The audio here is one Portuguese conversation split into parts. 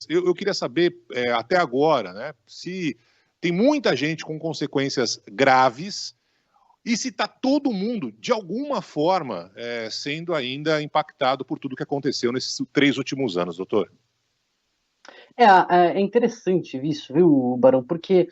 Eu queria saber, até agora, né, se tem muita gente com consequências graves e se está todo mundo, de alguma forma, sendo ainda impactado por tudo que aconteceu nesses 3 últimos anos, doutor. É interessante isso, viu, Barão? Porque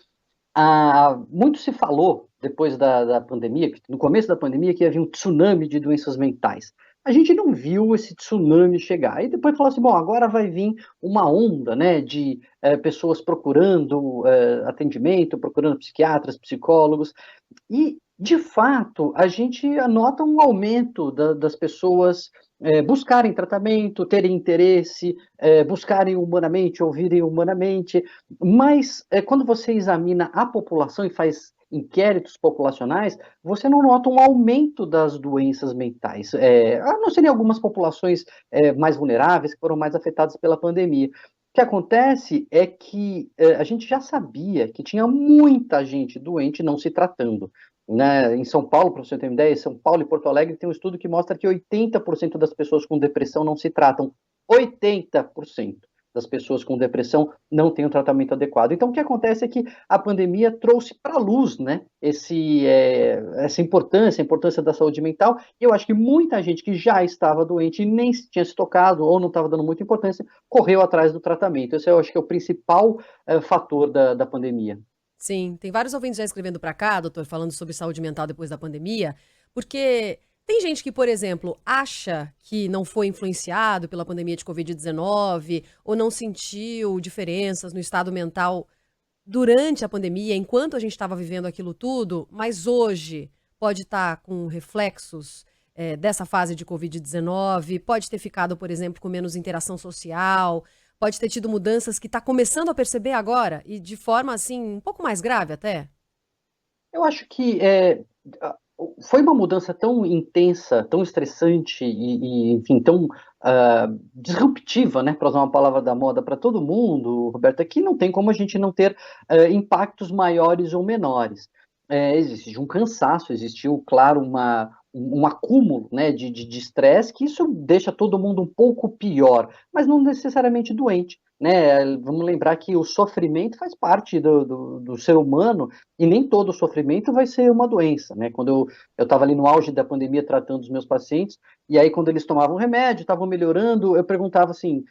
muito se falou depois da pandemia, no começo da pandemia, que havia um tsunami de doenças mentais. A gente não viu esse tsunami chegar. E depois falou assim: bom, agora vai vir uma onda, né, de pessoas procurando atendimento, procurando psiquiatras, psicólogos. E, de fato, a gente nota um aumento das pessoas buscarem tratamento, terem interesse, buscarem humanamente, ouvirem humanamente, mas quando você examina a população e faz inquéritos populacionais, você não nota um aumento das doenças mentais, a não ser em algumas populações mais vulneráveis, que foram mais afetadas pela pandemia. O que acontece é que a gente já sabia que tinha muita gente doente não se tratando. Né? Em São Paulo, para você ter uma ideia, São Paulo e Porto Alegre tem um estudo que mostra que 80% das pessoas com depressão não se tratam. 80% das pessoas com depressão não têm um tratamento adequado. Então, o que acontece é que a pandemia trouxe para a luz, né, essa importância, a importância da saúde mental. E eu acho que muita gente que já estava doente e nem tinha se tocado ou não estava dando muita importância, correu atrás do tratamento. Esse eu acho que é o principal fator da pandemia. Sim, tem vários ouvintes já escrevendo para cá, doutor, falando sobre saúde mental depois da pandemia, porque tem gente que, por exemplo, acha que não foi influenciado pela pandemia de Covid-19 ou não sentiu diferenças no estado mental durante a pandemia, enquanto a gente estava vivendo aquilo tudo, mas hoje pode estar com reflexos dessa fase de Covid-19, pode ter ficado, por exemplo, com menos interação social, pode ter tido mudanças que está começando a perceber agora e de forma assim um pouco mais grave até. Eu acho que foi uma mudança tão intensa, tão estressante enfim, tão disruptiva, né, para usar uma palavra da moda, para todo mundo, Roberta, que não tem como a gente não ter impactos maiores ou menores. Existe um cansaço, existiu, claro, um acúmulo, né, de estresse, que isso deixa todo mundo um pouco pior, mas não necessariamente doente. Né? Vamos lembrar que o sofrimento faz parte do ser humano e nem todo sofrimento vai ser uma doença, né? Quando eu estava ali no auge da pandemia tratando os meus pacientes, e aí quando eles tomavam remédio, estavam melhorando, eu perguntava assim,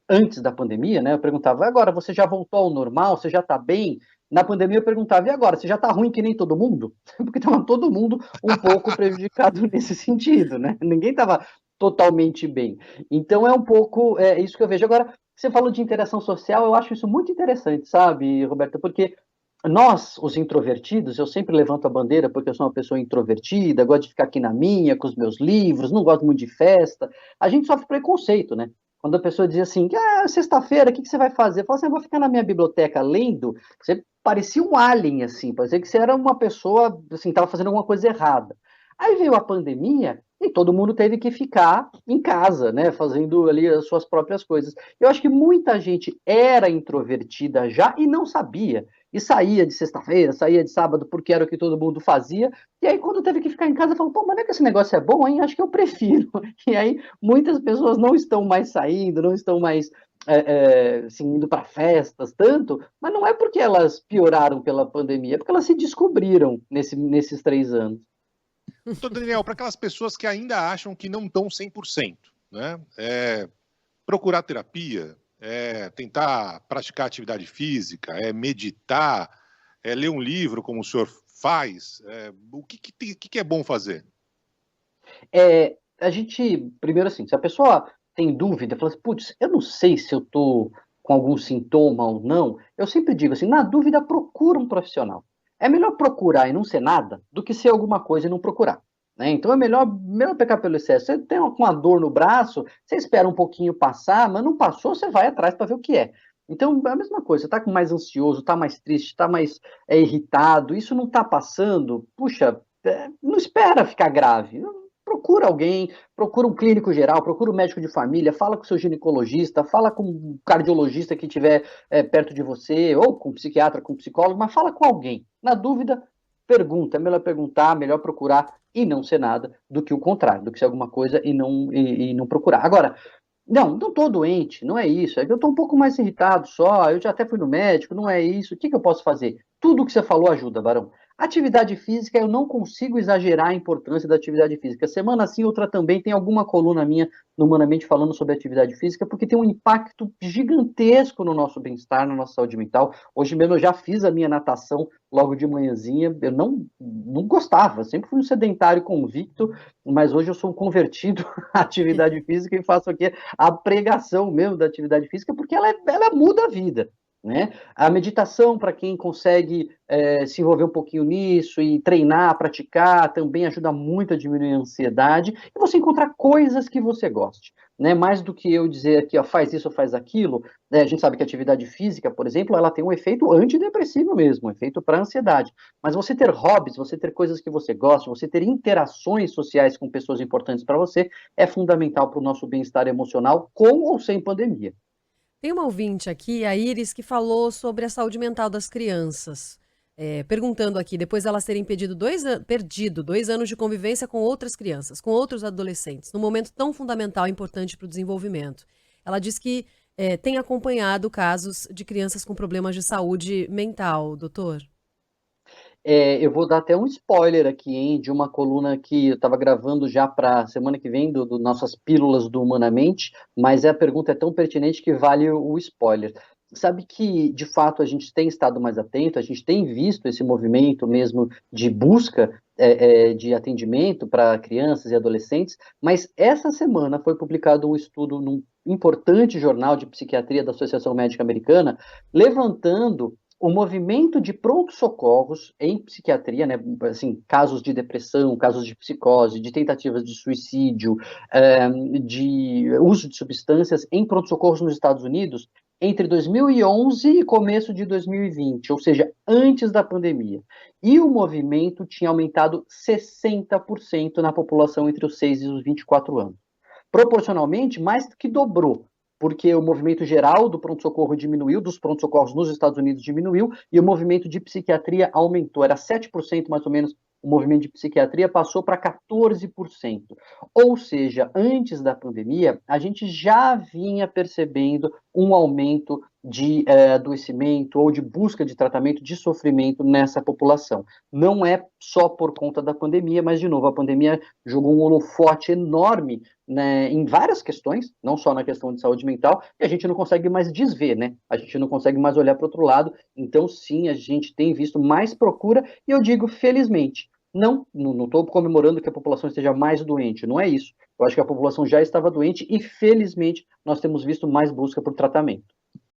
antes da pandemia, né? Eu perguntava, agora, você já voltou ao normal? Você já está bem? Na pandemia eu perguntava, e agora, você já está ruim que nem todo mundo? Porque estava todo mundo um pouco prejudicado nesse sentido, né? Ninguém estava totalmente bem. Então é um pouco isso que eu vejo. Agora, você falou de interação social, eu acho isso muito interessante, sabe, Roberta? Porque nós, os introvertidos, eu sempre levanto a bandeira porque eu sou uma pessoa introvertida, gosto de ficar aqui na minha, com os meus livros, não gosto muito de festa. A gente sofre preconceito, né? Quando a pessoa diz assim, sexta-feira, o que você vai fazer? Eu falo assim, eu vou ficar na minha biblioteca lendo. Você parecia um alien, assim, parecia que você era uma pessoa, assim, estava fazendo alguma coisa errada. Aí veio a pandemia e todo mundo teve que ficar em casa, né, fazendo ali as suas próprias coisas. Eu acho que muita gente era introvertida já e não sabia. E saía de sexta-feira, saía de sábado, porque era o que todo mundo fazia. E aí, quando teve que ficar em casa, falou: pô, mas não é que esse negócio é bom, hein? Acho que eu prefiro. E aí, muitas pessoas não estão mais saindo, não estão mais assim, indo para festas tanto, mas não é porque elas pioraram pela pandemia, é porque elas se descobriram nesses 3 anos. Doutor Daniel, para aquelas pessoas que ainda acham que não estão 100%, né? Procurar terapia, tentar praticar atividade física, meditar, ler um livro como o senhor faz, o que é bom fazer? A gente, primeiro assim, se a pessoa tem dúvida, fala assim, putz, eu não sei se eu tô com algum sintoma ou não, eu sempre digo assim, na dúvida, procura um profissional. É melhor procurar e não ser nada do que ser alguma coisa e não procurar. Né? Então é melhor pecar pelo excesso. Você tem uma dor no braço, você espera um pouquinho passar, mas não passou, você vai atrás para ver o que é. Então, é a mesma coisa, você está mais ansioso, está mais triste, está mais irritado, isso não está passando, puxa, não espera ficar grave. Procura alguém, procura um clínico geral, procura um médico de família, fala com o seu ginecologista, fala com um cardiologista que estiver perto de você, ou com um psiquiatra, com um psicólogo, mas fala com alguém. Na dúvida, pergunta. É melhor perguntar, melhor procurar e não ser nada do que o contrário, do que ser alguma coisa e não procurar. Agora, Não, não estou doente, não é isso. É que eu estou um pouco mais irritado só. Eu já até fui no médico, não é isso. O que eu posso fazer? Tudo o que você falou ajuda, Barão. Atividade física, eu não consigo exagerar a importância da atividade física. Semana sim, outra também, tem alguma coluna minha no Humanamente falando sobre atividade física, porque tem um impacto gigantesco no nosso bem-estar, na nossa saúde mental. Hoje mesmo eu já fiz a minha natação logo de manhãzinha. Eu não gostava, sempre fui um sedentário convicto, mas hoje eu sou um convertido à atividade física e faço aqui a pregação mesmo da atividade física, porque ela muda a vida. Né? A meditação, para quem consegue se envolver um pouquinho nisso e treinar, praticar, também ajuda muito a diminuir a ansiedade e você encontrar coisas que você goste. Né? Mais do que eu dizer aqui, ó, faz isso ou faz aquilo, né? A gente sabe que a atividade física, por exemplo, ela tem um efeito antidepressivo mesmo, um efeito para ansiedade. Mas você ter hobbies, você ter coisas que você gosta, você ter interações sociais com pessoas importantes para você, é fundamental para o nosso bem-estar emocional, com ou sem pandemia. Tem uma ouvinte aqui, a Iris, que falou sobre a saúde mental das crianças. Perguntando aqui, depois de elas terem perdido 2 anos de convivência com outras crianças, com outros adolescentes, num momento tão fundamental e importante para o desenvolvimento. Ela diz que tem acompanhado casos de crianças com problemas de saúde mental, doutor. Eu vou dar até um spoiler aqui, hein, de uma coluna que eu estava gravando já para semana que vem, do nossas pílulas do Humanamente, mas a pergunta é tão pertinente que vale o spoiler. Sabe que, de fato, a gente tem estado mais atento, a gente tem visto esse movimento mesmo de busca de atendimento para crianças e adolescentes, mas essa semana foi publicado um estudo num importante jornal de psiquiatria da Associação Médica Americana, levantando o movimento de pronto-socorros em psiquiatria, né, assim, casos de depressão, casos de psicose, de tentativas de suicídio, de uso de substâncias em pronto-socorros nos Estados Unidos, entre 2011 e começo de 2020, ou seja, antes da pandemia. E o movimento tinha aumentado 60% na população entre os 6 e os 24 anos. Proporcionalmente, mais do que dobrou, porque o movimento geral do pronto-socorro diminuiu, dos pronto-socorros nos Estados Unidos diminuiu, e o movimento de psiquiatria aumentou. Era 7% mais ou menos o movimento de psiquiatria, passou para 14%. Ou seja, antes da pandemia, a gente já vinha percebendo um aumento de adoecimento ou de busca de tratamento de sofrimento nessa população. Não é só por conta da pandemia, mas, de novo, a pandemia jogou um holofote enorme, né, em várias questões, não só na questão de saúde mental, e a gente não consegue mais desver, né? A gente não consegue mais olhar para o outro lado. Então, sim, a gente tem visto mais procura, e eu digo felizmente. Não estou comemorando que a população esteja mais doente, não é isso. Eu acho que a população já estava doente e, felizmente, nós temos visto mais busca por tratamento.